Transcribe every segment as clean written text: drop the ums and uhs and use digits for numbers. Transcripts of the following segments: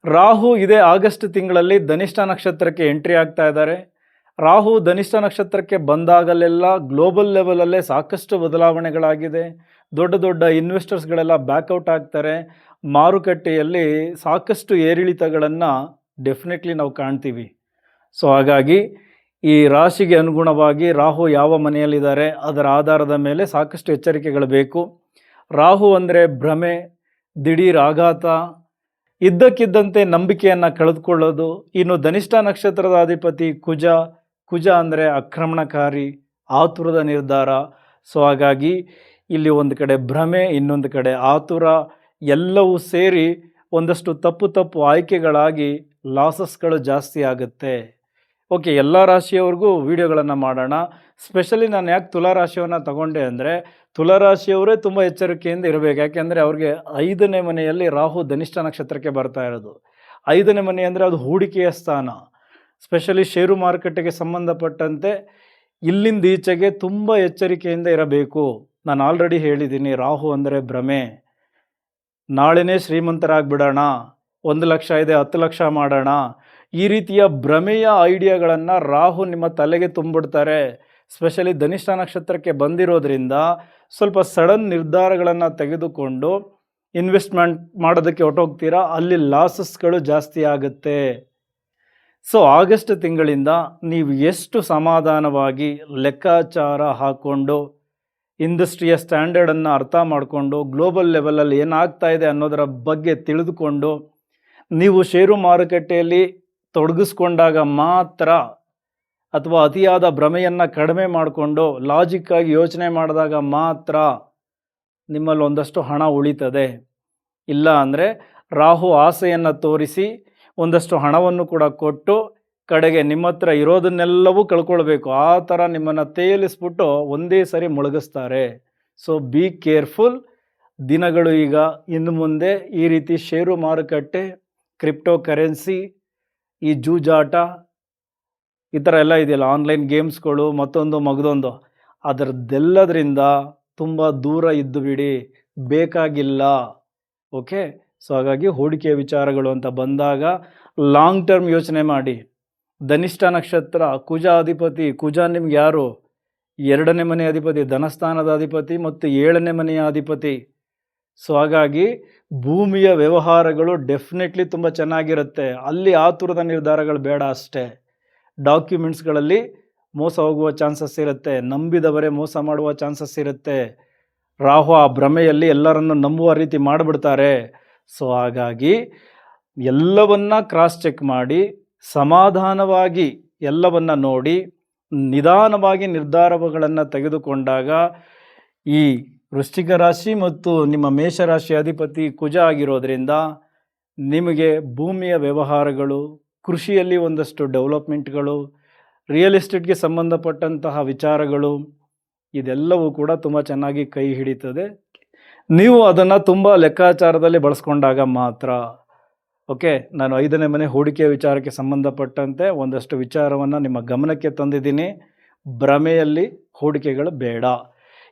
ರಾಹು ಇದೇ ಆಗಸ್ಟ್ ತಿಂಗಳಲ್ಲಿ ಧನಿಷ್ಠ ನಕ್ಷತ್ರಕ್ಕೆ ಎಂಟ್ರಿ ಆಗ್ತಾ ಇದ್ದಾರೆ. ರಾಹು ಧನಿಷ್ಠ ನಕ್ಷತ್ರಕ್ಕೆ ಬಂದಾಗಲೆಲ್ಲ ಗ್ಲೋಬಲ್ ಲೆವೆಲಲ್ಲೇ ಸಾಕಷ್ಟು ಬದಲಾವಣೆಗಳಾಗಿದೆ. ದೊಡ್ಡ ದೊಡ್ಡ ಇನ್ವೆಸ್ಟರ್ಸ್ಗಳೆಲ್ಲ ಬ್ಯಾಕ್ಔಟ್ ಆಗ್ತಾರೆ. ಮಾರುಕಟ್ಟೆಯಲ್ಲಿ ಸಾಕಷ್ಟು ಏರಿಳಿತಗಳನ್ನು ಡೆಫಿನೆಟ್ಲಿ ನಾವು ಕಾಣ್ತೀವಿ. ಸೊ ಹಾಗಾಗಿ ಈ ರಾಶಿಗೆ ಅನುಗುಣವಾಗಿ ರಾಹು ಯಾವ ಮನೆಯಲ್ಲಿದ್ದಾರೆ ಅದರ ಆಧಾರದ ಮೇಲೆ ಸಾಕಷ್ಟು ಎಚ್ಚರಿಕೆಗಳು ಬೇಕು. ರಾಹು ಅಂದರೆ ಭ್ರಮೆ, ದಿಢೀರ್ ಆಘಾತ, ಇದ್ದಕ್ಕಿದ್ದಂತೆ ನಂಬಿಕೆಯನ್ನು ಕಳೆದುಕೊಳ್ಳೋದು. ಇನ್ನು ಧನಿಷ್ಠ ನಕ್ಷತ್ರದ ಅಧಿಪತಿ ಕುಜ ಅಂದರೆ ಆಕ್ರಮಣಕಾರಿ, ಆತುರದ ನಿರ್ಧಾರ. ಸೊ ಹಾಗಾಗಿ ಇಲ್ಲಿ ಒಂದು ಕಡೆ ಭ್ರಮೆ, ಇನ್ನೊಂದು ಕಡೆ ಆತುರ, ಎಲ್ಲವೂ ಸೇರಿ ಒಂದಷ್ಟು ತಪ್ಪು ಆಯ್ಕೆಗಳಾಗಿ ಲಾಸಸ್ಗಳು ಜಾಸ್ತಿ ಆಗುತ್ತೆ. ಓಕೆ, ಎಲ್ಲ ರಾಶಿಯವ್ರಿಗೂ ವಿಡಿಯೋಗಳನ್ನು ಮಾಡೋಣ. ಸ್ಪೆಷಲಿ ನಾನು ಯಾಕೆ ತುಲಾರಾಶಿಯನ್ನು ತಗೊಂಡೆ ಅಂದರೆ, ತುಲಾರಾಶಿಯವರೇ ತುಂಬ ಎಚ್ಚರಿಕೆಯಿಂದ ಇರಬೇಕು. ಯಾಕೆಂದರೆ ಅವ್ರಿಗೆ 5ನೇ ಮನೆಯಲ್ಲಿ ರಾಹು ಧನಿಷ್ಠ ನಕ್ಷತ್ರಕ್ಕೆ ಬರ್ತಾ ಇರೋದು. 5ನೇ ಮನೆ ಅಂದರೆ ಅದು ಹೂಡಿಕೆಯ ಸ್ಥಾನ. ಸ್ಪೆಷಲಿ ಷೇರು ಮಾರುಕಟ್ಟೆಗೆ ಸಂಬಂಧಪಟ್ಟಂತೆ ಇಲ್ಲಿಂದ ಈಚೆಗೆ ತುಂಬ ಎಚ್ಚರಿಕೆಯಿಂದ ಇರಬೇಕು. ನಾನು ಆಲ್ರೆಡಿ ಹೇಳಿದ್ದೀನಿ, ರಾಹು ಅಂದರೆ ಭ್ರಮೆ. ನಾಳೆನೇ ಶ್ರೀಮಂತರಾಗ್ಬಿಡೋಣ, 1 ಲಕ್ಷ ಇದೆ 10 ಲಕ್ಷ ಮಾಡೋಣ, ಈ ರೀತಿಯ ಭ್ರಮೆಯ ಐಡಿಯಾಗಳನ್ನು ರಾಹು ನಿಮ್ಮ ತಲೆಗೆ ತುಂಬಿಡ್ತಾರೆ. ಸ್ಪೆಷಲಿ ಧನಿಷ್ಠ ನಕ್ಷತ್ರಕ್ಕೆ ಬಂದಿರೋದ್ರಿಂದ ಸ್ವಲ್ಪ ಸಡನ್ ನಿರ್ಧಾರಗಳನ್ನು ತೆಗೆದುಕೊಂಡು ಇನ್ವೆಸ್ಟ್ಮೆಂಟ್ ಮಾಡೋದಕ್ಕೆ ಹೊರಟೋಗ್ತೀರಾ, ಅಲ್ಲಿ ಲಾಸಸ್ಗಳು ಜಾಸ್ತಿ ಆಗುತ್ತೆ. ಸೊ ಆಗಸ್ಟ್ ತಿಂಗಳಿಂದ ನೀವು ಎಷ್ಟು ಸಮಾಧಾನವಾಗಿ ಲೆಕ್ಕಾಚಾರ ಹಾಕ್ಕೊಂಡು ಇಂಡಸ್ಟ್ರಿಯ ಸ್ಟ್ಯಾಂಡರ್ಡನ್ನು ಅರ್ಥ ಮಾಡಿಕೊಂಡು ಗ್ಲೋಬಲ್ ಲೆವೆಲಲ್ಲಿ ಏನಾಗ್ತಾ ಇದೆ ಅನ್ನೋದರ ಬಗ್ಗೆ ತಿಳಿದುಕೊಂಡು ನೀವು ಷೇರು ಮಾರುಕಟ್ಟೆಯಲ್ಲಿ ತೊಡಗಿಸ್ಕೊಂಡಾಗ ಮಾತ್ರ, ಅಥವಾ ಅತಿಯಾದ ಭ್ರಮೆಯನ್ನು ಕಡಿಮೆ ಮಾಡಿಕೊಂಡು ಲಾಜಿಕ್ಕಾಗಿ ಯೋಚನೆ ಮಾಡಿದಾಗ ಮಾತ್ರ ನಿಮ್ಮಲ್ಲಿ ಒಂದಷ್ಟು ಹಣ ಉಳಿತದೆ. ಇಲ್ಲ ಅಂದರೆ ರಾಹು ಆಸೆಯನ್ನು ತೋರಿಸಿ ಒಂದಷ್ಟು ಹಣವನ್ನು ಕೂಡ ಕೊಟ್ಟು ಕಡೆಗೆ ನಿಮ್ಮ ಹತ್ರ ಇರೋದನ್ನೆಲ್ಲವೂ ಕಳ್ಕೊಳ್ಬೇಕು, ಆ ಥರ ನಿಮ್ಮನ್ನು ತೇಲಿಸ್ಬಿಟ್ಟು ಒಂದೇ ಸರಿ ಮುಳುಗಿಸ್ತಾರೆ. So be careful. ದಿನಗಳು ಈಗ ಇನ್ನು ಮುಂದೆ ಈ ರೀತಿ ಷೇರು ಮಾರುಕಟ್ಟೆ, ಕ್ರಿಪ್ಟೋ ಕರೆನ್ಸಿ, ಈ ಜೂಜಾಟ, ಈ ಥರ ಎಲ್ಲ ಇದೆಯಲ್ಲ, ಆನ್ಲೈನ್ ಗೇಮ್ಸ್ಗಳು, ಮತ್ತೊಂದು ಮಗದೊಂದು, ಅದರದ್ದೆಲ್ಲದರಿಂದ ತುಂಬ ದೂರ ಇದ್ದು ಬಿಡಿ, ಬೇಕಾಗಿಲ್ಲ. ಓಕೆ, ಸೊ ಹಾಗಾಗಿ ಹೂಡಿಕೆಯ ವಿಚಾರಗಳು ಅಂತ ಬಂದಾಗ ಲಾಂಗ್ ಟರ್ಮ್ ಯೋಚನೆ ಮಾಡಿ. ಧನಿಷ್ಠ ನಕ್ಷತ್ರ, ಕುಜ ಅಧಿಪತಿ. ಕುಜ ನಿಮ್ಗೆ ಯಾರು? 2ನೇ ಮನೆಯ ಅಧಿಪತಿ, ಧನಸ್ಥಾನದ ಅಧಿಪತಿ ಮತ್ತು 7ನೇ ಮನೆಯ ಅಧಿಪತಿ. ಸೊ ಹಾಗಾಗಿ ಭೂಮಿಯ ವ್ಯವಹಾರಗಳು ಡೆಫಿನೆಟ್ಲಿ ತುಂಬ ಚೆನ್ನಾಗಿರುತ್ತೆ. ಅಲ್ಲಿ ಆತುರದ ನಿರ್ಧಾರಗಳು ಬೇಡ ಅಷ್ಟೇ. ಡಾಕ್ಯುಮೆಂಟ್ಸ್ಗಳಲ್ಲಿ ಮೋಸ ಹೋಗುವ ಚಾನ್ಸಸ್ ಇರುತ್ತೆ, ನಂಬಿದವರೇ ಮೋಸ ಮಾಡುವ ಚಾನ್ಸಸ್ ಇರುತ್ತೆ. ರಾಹು ಆ ಭ್ರಮೆಯಲ್ಲಿ ಎಲ್ಲರನ್ನು ನಂಬುವ ರೀತಿ ಮಾಡಿಬಿಡ್ತಾರೆ. ಸೊ ಹಾಗಾಗಿ ಎಲ್ಲವನ್ನ ಕ್ರಾಸ್ ಚೆಕ್ ಮಾಡಿ, ಸಮಾಧಾನವಾಗಿ ಎಲ್ಲವನ್ನ ನೋಡಿ, ನಿಧಾನವಾಗಿ ನಿರ್ಧಾರಗಳನ್ನು ತೆಗೆದುಕೊಂಡಾಗ ಈ ವೃಶ್ಚಿಕ ರಾಶಿ ಮತ್ತು ನಿಮ್ಮ ಮೇಷರಾಶಿ ಅಧಿಪತಿ ಕುಜ ಆಗಿರೋದ್ರಿಂದ ನಿಮಗೆ ಭೂಮಿಯ ವ್ಯವಹಾರಗಳು, ಕೃಷಿಯಲ್ಲಿ ಒಂದಷ್ಟು ಡೆವಲಪ್ಮೆಂಟ್ಗಳು, ರಿಯಲ್ ಎಸ್ಟೇಟ್ಗೆ ಸಂಬಂಧಪಟ್ಟಂತಹ ವಿಚಾರಗಳು, ಇದೆಲ್ಲವೂ ಕೂಡ ತುಂಬ ಚೆನ್ನಾಗಿ ಕೈ ಹಿಡಿತದೆ. ನೀವು ಅದನ್ನು ತುಂಬ ಲೆಕ್ಕಾಚಾರದಲ್ಲಿ ಬಳಸ್ಕೊಂಡಾಗ ಮಾತ್ರ. ಓಕೆ, ನಾನು 5ನೇ ಮನೆ ಹೂಡಿಕೆಯ ವಿಚಾರಕ್ಕೆ ಸಂಬಂಧಪಟ್ಟಂತೆ ಒಂದಷ್ಟು ವಿಚಾರವನ್ನು ನಿಮ್ಮ ಗಮನಕ್ಕೆ ತಂದಿದ್ದೀನಿ. ಭ್ರಮೆಯಲ್ಲಿ ಹೂಡಿಕೆಗಳು ಬೇಡ.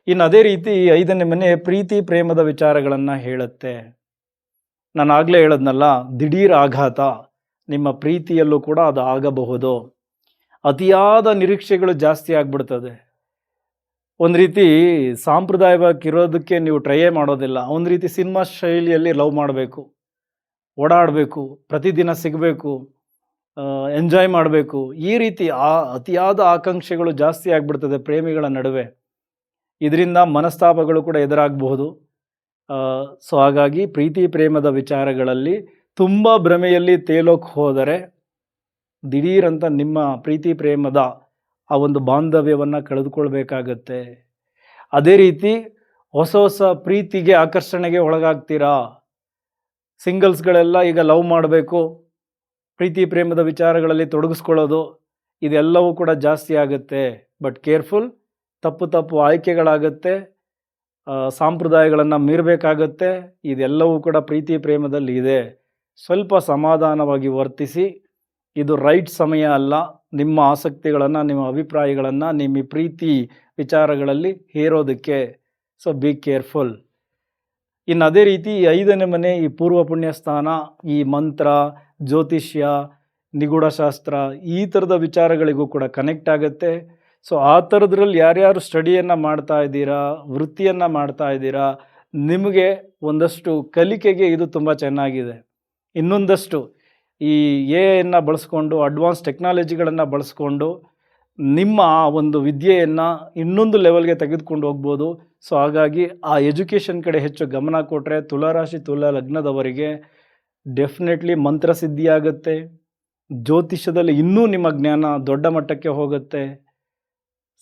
ಇನ್ನು ಅದೇ ರೀತಿ 5ನೇ ಮನೆ ಪ್ರೀತಿ ಪ್ರೇಮದ ವಿಚಾರಗಳನ್ನು ಹೇಳುತ್ತೆ. ನಾನು ಆಗಲೇ ಹೇಳದ್ನಲ್ಲ, ದಿಢೀರ್ ಆಘಾತ, ನಿಮ್ಮ ಪ್ರೀತಿಯಲ್ಲೂ ಕೂಡ ಅದು ಆಗಬಹುದು. ಅತಿಯಾದ ನಿರೀಕ್ಷೆಗಳು ಜಾಸ್ತಿ ಆಗಿಬಿಡ್ತದೆ. ಒಂದು ರೀತಿ ಸಾಂಪ್ರದಾಯಿಕವಾಗಿರೋದಕ್ಕೆ ನೀವು ಟ್ರೈಯೇ ಮಾಡೋದಿಲ್ಲ. ಒಂದು ರೀತಿ ಸಿನಿಮಾ ಶೈಲಿಯಲ್ಲಿ ಲವ್ ಮಾಡಬೇಕು, ಓಡಾಡಬೇಕು, ಪ್ರತಿದಿನ ಸಿಗಬೇಕು, ಎಂಜಾಯ್ ಮಾಡಬೇಕು, ಈ ರೀತಿ ಅತಿಯಾದ ಆಕಾಂಕ್ಷೆಗಳು ಜಾಸ್ತಿ ಆಗಿಬಿಡ್ತದೆ ಪ್ರೇಮಿಗಳ ನಡುವೆ. ಇದರಿಂದ ಮನಸ್ತಾಪಗಳು ಕೂಡ ಎದುರಾಗಬಹುದು. ಸೊ ಹಾಗಾಗಿ ಪ್ರೀತಿ ಪ್ರೇಮದ ವಿಚಾರಗಳಲ್ಲಿ ತುಂಬ ಭ್ರಮೆಯಲ್ಲಿ ತೇಲೋಕೆ ಹೋದರೆ ದಿಢೀರಂತ ನಿಮ್ಮ ಪ್ರೀತಿ ಪ್ರೇಮದ ಆ ಒಂದು ಬಾಂಧವ್ಯವನ್ನು ಕಳೆದುಕೊಳ್ಬೇಕಾಗತ್ತೆ. ಅದೇ ರೀತಿ ಹೊಸ ಪ್ರೀತಿಗೆ ಆಕರ್ಷಣೆಗೆ ಒಳಗಾಗ್ತೀರಾ. ಸಿಂಗಲ್ಸ್ಗಳೆಲ್ಲ ಈಗ ಲವ್ ಮಾಡಬೇಕು, ಪ್ರೀತಿ ಪ್ರೇಮದ ವಿಚಾರಗಳಲ್ಲಿ ತೊಡಗಿಸ್ಕೊಳ್ಳೋದು, ಇದೆಲ್ಲವೂ ಕೂಡ ಜಾಸ್ತಿ ಆಗುತ್ತೆ. ಬಟ್ ಕೇರ್ಫುಲ್, ತಪ್ಪು ಆಯ್ಕೆಗಳಾಗುತ್ತೆ, ಸಾಂಪ್ರದಾಯಗಳನ್ನು ಮೀರಬೇಕಾಗತ್ತೆ. ಇದೆಲ್ಲವೂ ಕೂಡ ಪ್ರೀತಿ ಪ್ರೇಮದಲ್ಲಿ ಇದೆ. ಸ್ವಲ್ಪ ಸಮಾಧಾನವಾಗಿ ವರ್ತಿಸಿ. ಇದು ರೈಟ್ ಸಮಯ ಅಲ್ಲ ನಿಮ್ಮ ಆಸಕ್ತಿಗಳನ್ನು, ನಿಮ್ಮ ಅಭಿಪ್ರಾಯಗಳನ್ನು ನಿಮ್ಮ ಪ್ರೀತಿ ವಿಚಾರಗಳಲ್ಲಿ ಹೇರೋದಕ್ಕೆ. So be careful. ಇನ್ನು ಅದೇ ರೀತಿ ಈ 5ನೇ ಮನೆ, ಈ ಪೂರ್ವ ಪುಣ್ಯ ಸ್ಥಾನ, ಈ ಮಂತ್ರ, ಜ್ಯೋತಿಷ್ಯ, ನಿಗೂಢಶಾಸ್ತ್ರ ಈ ಥರದ ವಿಚಾರಗಳಿಗೂ ಕೂಡ ಕನೆಕ್ಟ್ ಆಗುತ್ತೆ. ಸೊ ಆ ಥರದ್ರಲ್ಲಿ ಯಾರ್ಯಾರು ಸ್ಟಡಿಯನ್ನು ಮಾಡ್ತಾ ಇದ್ದೀರಾ, ವೃತ್ತಿಯನ್ನು ಮಾಡ್ತಾ ಇದ್ದೀರಾ, ನಿಮಗೆ ಒಂದಷ್ಟು ಕಲಿಕೆಗೆ ಇದು ತುಂಬ ಚೆನ್ನಾಗಿದೆ. ಇನ್ನೊಂದಷ್ಟು ಈ ಎಐಯನ್ನು ಬಳಸ್ಕೊಂಡು, ಅಡ್ವಾನ್ಸ್ ಟೆಕ್ನಾಲಜಿಗಳನ್ನು ಬಳಸ್ಕೊಂಡು ನಿಮ್ಮ ಒಂದು ವಿದ್ಯೆಯನ್ನು ಇನ್ನೊಂದು ಲೆವೆಲ್ಗೆ ತೆಗೆದುಕೊಂಡು ಹೋಗ್ಬೋದು. ಸೊ ಹಾಗಾಗಿ ಆ ಎಜುಕೇಷನ್ ಕಡೆ ಹೆಚ್ಚು ಗಮನ ಕೊಟ್ಟರೆ ತುಲಾರಾಶಿ ತುಲಾ ಲಗ್ನದವರಿಗೆ ಡೆಫಿನೆಟ್ಲಿ ಮಂತ್ರಸಿದ್ಧಿಯಾಗುತ್ತೆ. ಜ್ಯೋತಿಷ್ಯದಲ್ಲಿ ಇನ್ನೂ ನಿಮ್ಮ ಜ್ಞಾನ ದೊಡ್ಡ ಮಟ್ಟಕ್ಕೆ ಹೋಗುತ್ತೆ.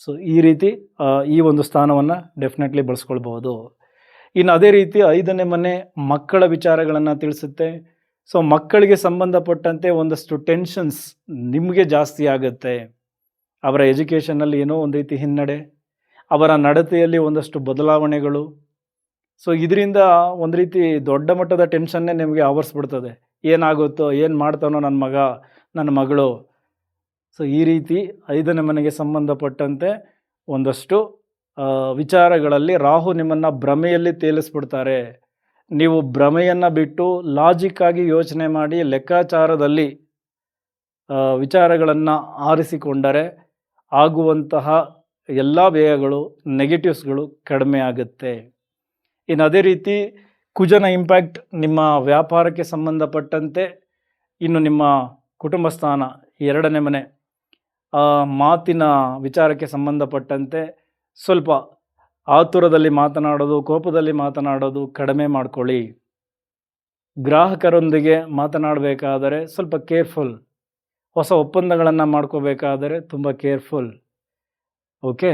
ಸೊ ಈ ರೀತಿ ಈ ಒಂದು ಸ್ಥಾನವನ್ನು ಡೆಫಿನೆಟ್ಲಿ ಬಳಸ್ಕೊಳ್ಬೋದು. ಇನ್ನು ಅದೇ ರೀತಿ 5ನೇ ಮನೆ ಮಕ್ಕಳ ವಿಚಾರಗಳನ್ನು ತಿಳಿಸುತ್ತೆ. ಸೊ ಮಕ್ಕಳಿಗೆ ಸಂಬಂಧಪಟ್ಟಂತೆ ಒಂದಷ್ಟು ಟೆನ್ಷನ್ಸ್ ನಿಮಗೆ ಜಾಸ್ತಿ ಆಗುತ್ತೆ. ಅವರ ಎಜುಕೇಷನಲ್ಲಿ ಏನೋ ಒಂದು ರೀತಿ ಹಿನ್ನಡೆ, ಅವರ ನಡತೆಯಲ್ಲಿ ಒಂದಷ್ಟು ಬದಲಾವಣೆಗಳು. ಸೊ ಇದರಿಂದ ಒಂದು ರೀತಿ ದೊಡ್ಡ ಮಟ್ಟದ ಟೆನ್ಷನ್ನೇ ನಿಮಗೆ ಆವರಿಸ್ಬಿಡ್ತದೆ. ಏನಾಗುತ್ತೋ, ಏನು ಮಾಡ್ತಾನೋ ನನ್ನ ಮಗ, ನನ್ನ ಮಗಳು. ಸೊ ಈ ರೀತಿ 5ನೇ ಮನೆಗೆ ಸಂಬಂಧಪಟ್ಟಂತೆ ಒಂದಷ್ಟು ವಿಚಾರಗಳಲ್ಲಿ ರಾಹು ನಿಮ್ಮನ್ನು ಭ್ರಮೆಯಲ್ಲಿ ತೇಲಿಸ್ಬಿಡ್ತಾರೆ. ನೀವು ಭ್ರಮೆಯನ್ನು ಬಿಟ್ಟು ಲಾಜಿಕ್ಕಾಗಿ ಯೋಚನೆ ಮಾಡಿ ಲೆಕ್ಕಾಚಾರದಲ್ಲಿ ವಿಚಾರಗಳನ್ನು ಆರಿಸಿಕೊಂಡರೆ ಆಗುವಂತಹ ಎಲ್ಲ ವ್ಯಯಗಳು, ನೆಗೆಟಿವ್ಸ್ಗಳು ಕಡಿಮೆ ಆಗುತ್ತೆ. ಇನ್ನು ಅದೇ ರೀತಿ ಕುಜನ ಇಂಪ್ಯಾಕ್ಟ್ ನಿಮ್ಮ ವ್ಯಾಪಾರಕ್ಕೆ ಸಂಬಂಧಪಟ್ಟಂತೆ, ಇನ್ನು ನಿಮ್ಮ ಕುಟುಂಬ ಸ್ಥಾನ 2ನೇ ಮನೆ ಮಾತಿನ ವಿಚಾರಕ್ಕೆ ಸಂಬಂಧಪಟ್ಟಂತೆ ಸ್ವಲ್ಪ ಆತುರದಲ್ಲಿ ಮಾತನಾಡೋದು, ಕೋಪದಲ್ಲಿ ಮಾತನಾಡೋದು ಕಡಿಮೆ ಮಾಡ್ಕೊಳ್ಳಿ. ಗ್ರಾಹಕರೊಂದಿಗೆ ಮಾತನಾಡಬೇಕಾದರೆ ಸ್ವಲ್ಪ ಕೇರ್ಫುಲ್. ಹೊಸ ಒಪ್ಪಂದಗಳನ್ನು ಮಾಡ್ಕೋಬೇಕಾದರೆ ತುಂಬ ಕೇರ್ಫುಲ್. ಓಕೆ.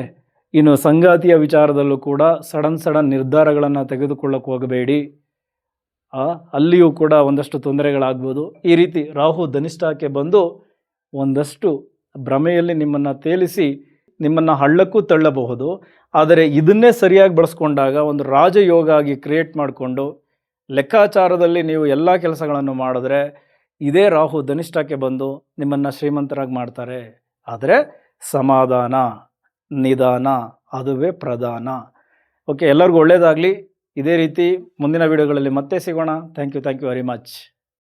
ಇನ್ನು ಸಂಗಾತಿಯ ವಿಚಾರದಲ್ಲೂ ಕೂಡ ಸಡನ್ ನಿರ್ಧಾರಗಳನ್ನು ತೆಗೆದುಕೊಳ್ಳಕ್ಕೆ ಹೋಗಬೇಡಿ. ಅಲ್ಲಿಯೂ ಕೂಡ ಒಂದಷ್ಟು ತೊಂದರೆಗಳಾಗ್ಬೋದು. ಈ ರೀತಿ ರಾಹು ಧನಿಷ್ಠಕ್ಕೆ ಬಂದು ಒಂದಷ್ಟು ಭ್ರಮೆಯಲ್ಲಿ ನಿಮ್ಮನ್ನು ತೇಲಿಸಿ ನಿಮ್ಮನ್ನು ಹಳ್ಳಕ್ಕೂ ತಳ್ಳಬಹುದು. ಆದರೆ ಇದನ್ನೇ ಸರಿಯಾಗಿ ಬಳಸ್ಕೊಂಡಾಗ ಒಂದು ರಾಜಯೋಗ ಆಗಿ ಕ್ರಿಯೇಟ್ ಮಾಡಿಕೊಂಡು ಲೆಕ್ಕಾಚಾರದಲ್ಲಿ ನೀವು ಎಲ್ಲ ಕೆಲಸಗಳನ್ನು ಮಾಡಿದ್ರೆ ಇದೇ ರಾಹು ಧನಿಷ್ಠಕ್ಕೆ ಬಂದು ನಿಮ್ಮನ್ನು ಶ್ರೀಮಂತರಾಗಿ ಮಾಡ್ತಾರೆ. ಆದರೆ ಸಮಾಧಾನ, ನಿಧಾನ ಅದುವೇ ಪ್ರಧಾನ. ಓಕೆ, ಎಲ್ಲರಿಗೂ ಒಳ್ಳೆಯದಾಗಲಿ. ಇದೇ ರೀತಿ ಮುಂದಿನ ವಿಡಿಯೋಗಳಲ್ಲಿ ಮತ್ತೆ ಸಿಗೋಣ. Thank you very much.